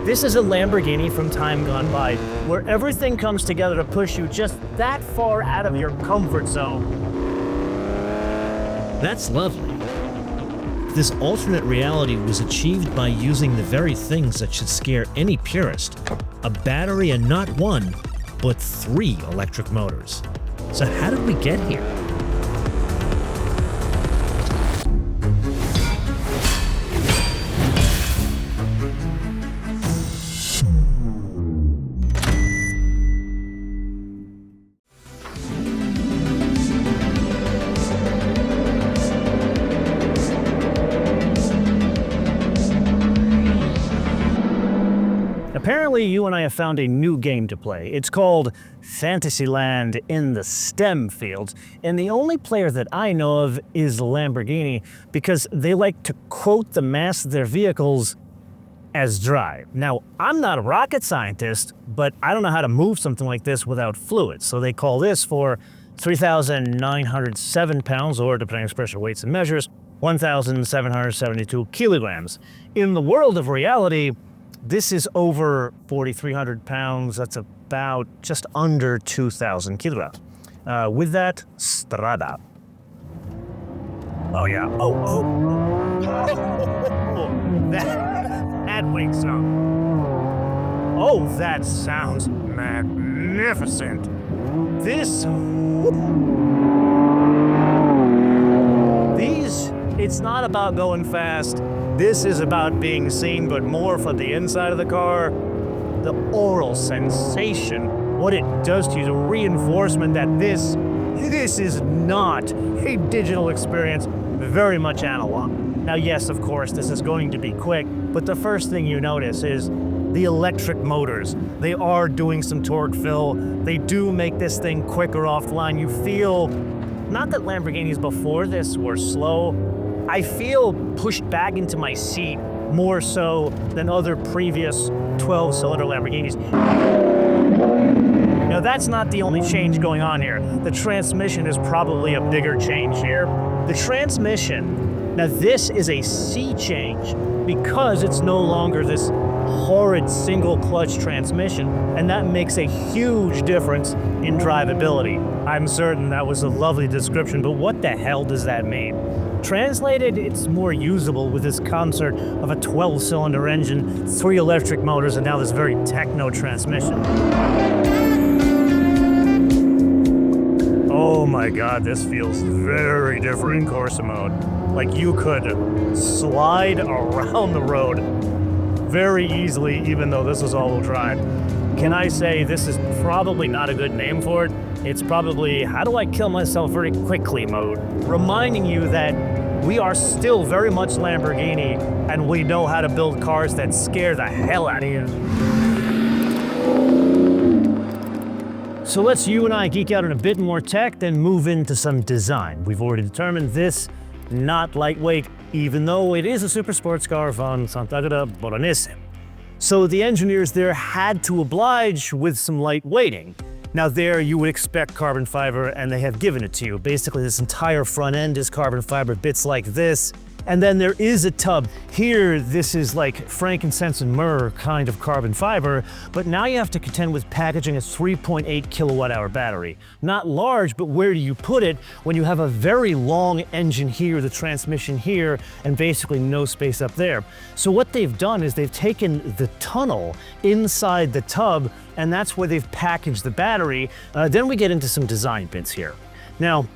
This is a Lamborghini from time gone by, where everything comes together to push you just that far out of your comfort zone. That's lovely. This alternate reality was achieved by using the very things that should scare any purist: a battery and not one, but 3 electric motors. So how did we get here? Apparently, you and I have found a new game to play. It's called Fantasyland in the STEM fields, and the only player that I know of is Lamborghini because they like to quote the mass of their vehicles as drive. Now, I'm not a rocket scientist, but I don't know how to move something like this without fluid, so they call this for 3,907 pounds, or depending on expression weights and measures, 1,772 kilograms. In the world of reality, this is over 4,300 pounds. That's about just under 2,000 kilograms. With that, Strada. Oh yeah, oh. That wakes up. Oh, that sounds magnificent. It's not about going fast. This is about being seen, but more from the inside of the car. The oral sensation, what it does to you, the reinforcement that this is not a digital experience, very much analog. Now, yes, of course, this is going to be quick, but the first thing you notice is the electric motors. They are doing some torque fill. They do make this thing quicker offline. You feel, not that Lamborghinis before this were slow, I feel pushed back into my seat more so than other previous 12-cylinder Lamborghinis. Now, that's not the only change going on here. The transmission is probably a bigger change here. The transmission, now this is a sea change because it's no longer this horrid single clutch transmission, and that makes a huge difference in drivability. I'm certain that was a lovely description, but what the hell does that mean? Translated, it's more usable with this concert of a 12-cylinder engine, 3 electric motors, and now this very techno transmission. Oh my God, this feels very different in Corsa mode. Like you could slide around the road very easily, even though this is all-wheel drive. Can I say this is probably not a good name for it? It's probably how do I kill myself very quickly mode, reminding you that we are still very much Lamborghini and we know how to build cars that scare the hell out of you. So let's you and I geek out on a bit more tech, then move into some design. We've already determined this, not lightweight, even though it is a super sports car from Sant'Agata Bolognese. So the engineers there had to oblige with some light weighting. Now there you would expect carbon fiber, and they have given it to you. Basically this entire front end is carbon fiber, bits like this. And then there is a tub. Here, this is like frankincense and myrrh kind of carbon fiber, but now you have to contend with packaging a 3.8 kilowatt hour battery. Not large, but where do you put it when you have a very long engine here, the transmission here, and basically no space up there? So what they've done is they've taken the tunnel inside the tub, and that's where they've packaged the battery. Then we get into some design bits here. Now,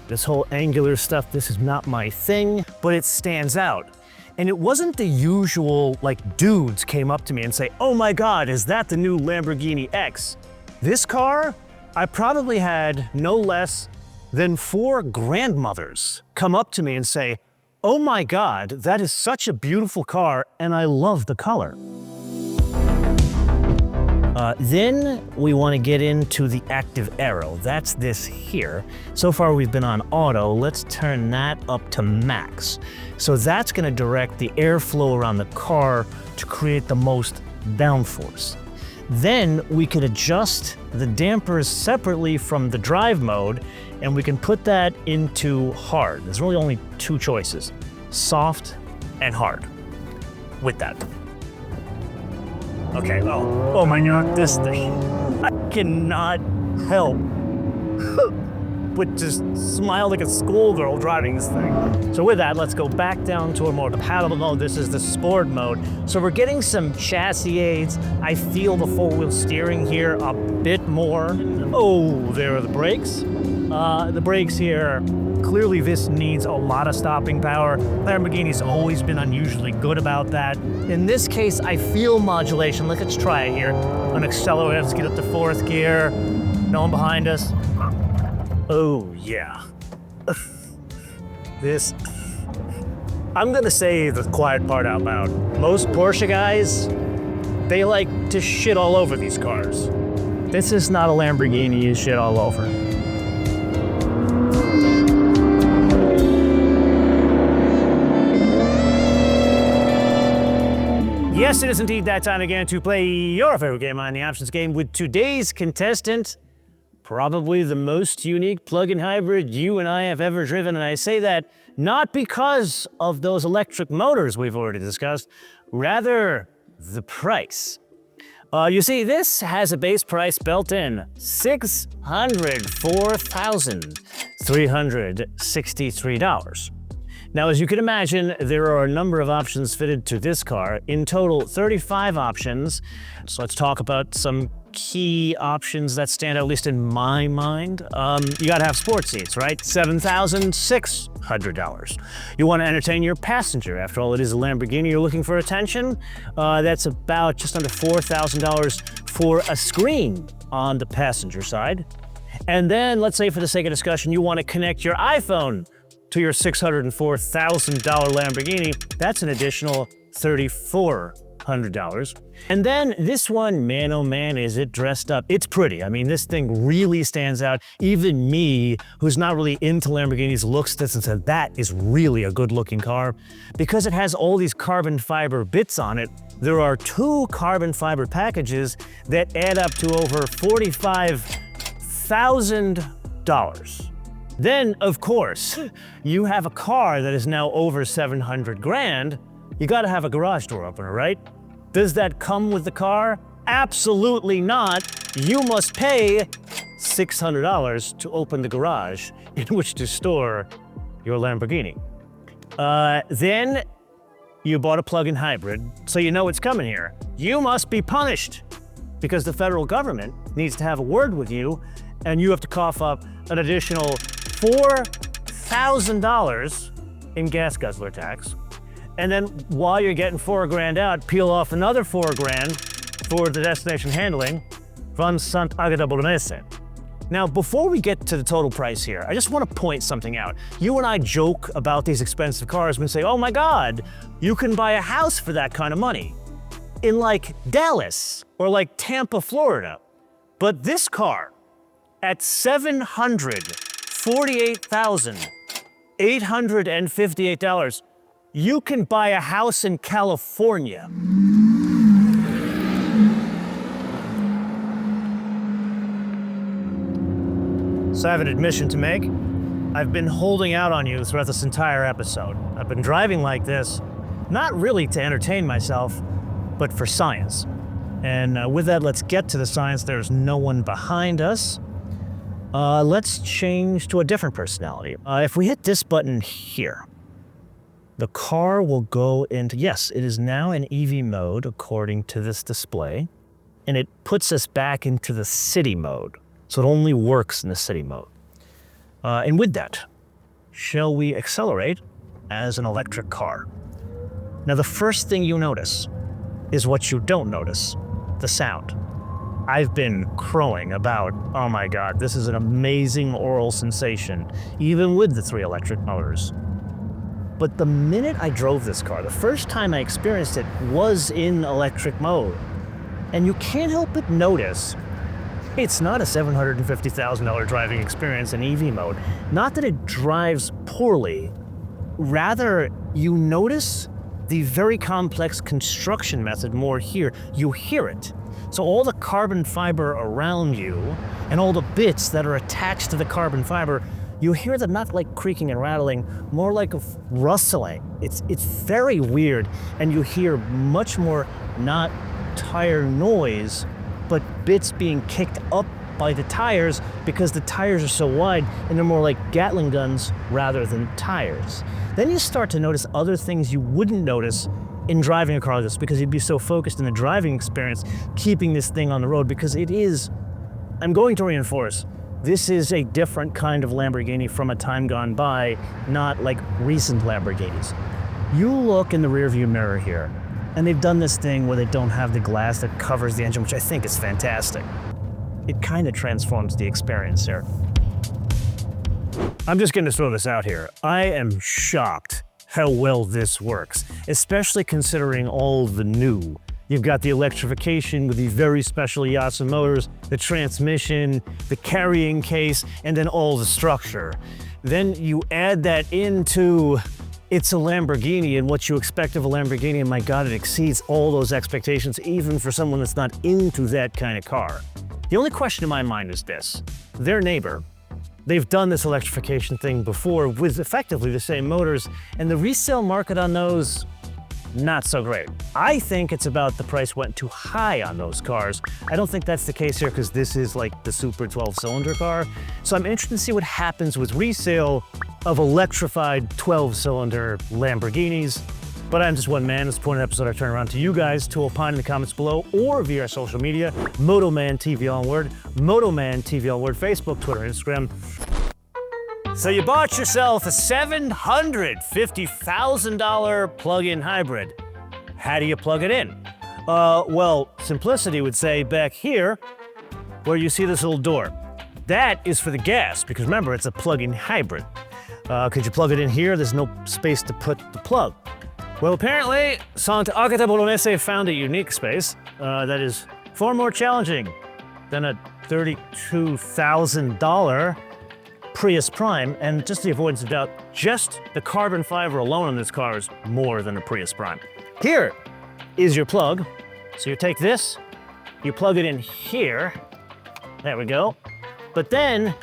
this whole angular stuff, this is not my thing, but it stands out. And it wasn't the usual, like, dudes came up to me and say, oh my God, is that the new Lamborghini X? This car, I probably had no less than 4 grandmothers come up to me and say, oh my God, that is such a beautiful car and I love the color. Then we want to get into the active aero. That's this here. So far we've been on auto. Let's turn that up to max. So that's going to direct the airflow around the car to create the most downforce. Then we could adjust the dampers separately from the drive mode, and we can put that into hard. There's really only 2 choices, soft and hard with that. Okay, oh my God, this thing. I cannot help but just smile like a schoolgirl driving this thing. So with that, let's go back down to a more compatible mode. This is the sport mode. So we're getting some chassis aids. I feel the four-wheel steering here a bit more. Oh, there are the brakes. The brakes here, clearly this needs a lot of stopping power. Lamborghini's always been unusually good about that. In this case, I feel modulation. Let's try it here. On accelerator, let's get up to 4th gear. No one behind us. Oh, yeah. This, I'm gonna say the quiet part out loud. Most Porsche guys, they like to shit all over these cars. This is not a Lamborghini you shit all over. Yes, it is indeed that time again to play your favorite game on the options game with today's contestant. Probably the most unique plug-in hybrid you and I have ever driven, and I say that not because of those electric motors we've already discussed, rather the price. You see, this has a base price built in, $604,363. Now, as you can imagine, there are a number of options fitted to this car. In total, 35 options. So let's talk about some key options that stand out, at least in my mind. You gotta have sports seats, right? $7,600. You wanna entertain your passenger. After all, it is a Lamborghini, you're looking for attention. That's about just under $4,000 for a screen on the passenger side. And then, let's say for the sake of discussion, you wanna connect your iPhone to your $604,000 Lamborghini. That's an additional $3,400. And then this one, man, oh man, is it dressed up. It's pretty. I mean, this thing really stands out. Even me, who's not really into Lamborghinis, looks at this and says, that is really a good looking car. Because it has all these carbon fiber bits on it, there are 2 carbon fiber packages that add up to over $45,000. Then, of course, you have a car that is now over 700 grand. You gotta have a garage door opener, right? Does that come with the car? Absolutely not. You must pay $600 to open the garage in which to store your Lamborghini. Then you bought a plug-in hybrid, so you know it's coming here. You must be punished because the federal government needs to have a word with you, and you have to cough up an additional $4,000 in gas guzzler tax. And then while you're getting $4 grand out, peel off another $4 grand for the destination handling from Sant Agradable Mese. Now, before we get to the total price here, I just want to point something out. You and I joke about these expensive cars and say, oh my God, you can buy a house for that kind of money in like Dallas or like Tampa, Florida. But this car at $748,858, you can buy a house in California. So I have an admission to make. I've been holding out on you throughout this entire episode. I've been driving like this, not really to entertain myself, but for science. And with that, let's get to the science. There's no one behind us. Let's change to a different personality. If we hit this button here, the car will go into, yes, it is now in EV mode according to this display, and it puts us back into the city mode. So it only works in the city mode. And with that, shall we accelerate as an electric car? Now, the first thing you notice is what you don't notice, the sound. I've been crowing about, oh my God, this is an amazing oral sensation, even with the 3 electric motors. But the minute I drove this car, the first time I experienced it was in electric mode. And you can't help but notice it's not a $750,000 driving experience in EV mode. Not that it drives poorly, rather you notice the very complex construction method more here. You hear it. So all the carbon fiber around you and all the bits that are attached to the carbon fiber, you hear them not like creaking and rattling, more like a rustling. It's very weird, and you hear much more not tire noise, but bits being kicked up by the tires because the tires are so wide and they're more like Gatling guns rather than tires. Then you start to notice other things you wouldn't notice in driving a car like this because you'd be so focused in the driving experience, keeping this thing on the road, because it is, I'm going to reinforce, this is a different kind of Lamborghini from a time gone by, not like recent Lamborghinis. You look in the rearview mirror here, and they've done this thing where they don't have the glass that covers the engine, which I think is fantastic. It kind of transforms the experience here. I'm just going to throw this out here. I am shocked how well this works, especially considering all the new. You've got the electrification with the very special Yasa motors, the transmission, the carrying case, and then all the structure. Then you add that into it's a Lamborghini and what you expect of a Lamborghini, and my God, it exceeds all those expectations, even for someone that's not into that kind of car. The only question in my mind is this. Their neighbor, they've done this electrification thing before with effectively the same motors, and the resale market on those, not so great. I think it's about the price went too high on those cars. I don't think that's the case here because this is like the super 12-cylinder car. So I'm interested to see what happens with resale of electrified 12-cylinder Lamborghinis. But I'm just one man. At this point in the episode, I turn around to you guys to opine in the comments below or via our social media, MotoManTV all word, MotoManTV all word, Facebook, Twitter, Instagram. So you bought yourself a $750,000 plug-in hybrid. How do you plug it in? Well, simplicity would say back here, where you see this little door. That is for the gas, because remember, it's a plug-in hybrid. Could you plug it in here? There's no space to put the plug. Well, apparently, Sant Agata Bolognese found a unique space that is far more challenging than a $32,000 Prius Prime, and just the avoidance of doubt, just the carbon fiber alone on this car is more than a Prius Prime. Here is your plug. So you take this, you plug it in here. There we go. But then,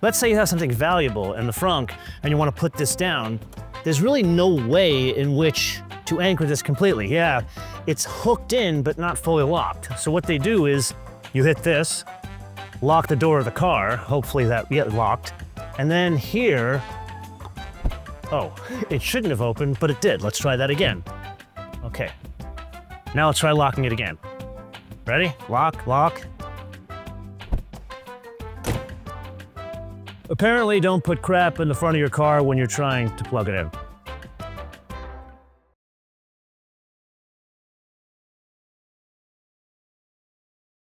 let's say you have something valuable in the frunk and you want to put this down. There's really no way in which to anchor this completely. Yeah, it's hooked in, but not fully locked. So what they do is you hit this, lock the door of the car, hopefully that get locked. And then here, oh, it shouldn't have opened, but it did. Let's try that again. Okay, now let's try locking it again. Ready? Lock, lock. Apparently, don't put crap in the front of your car when you're trying to plug it in.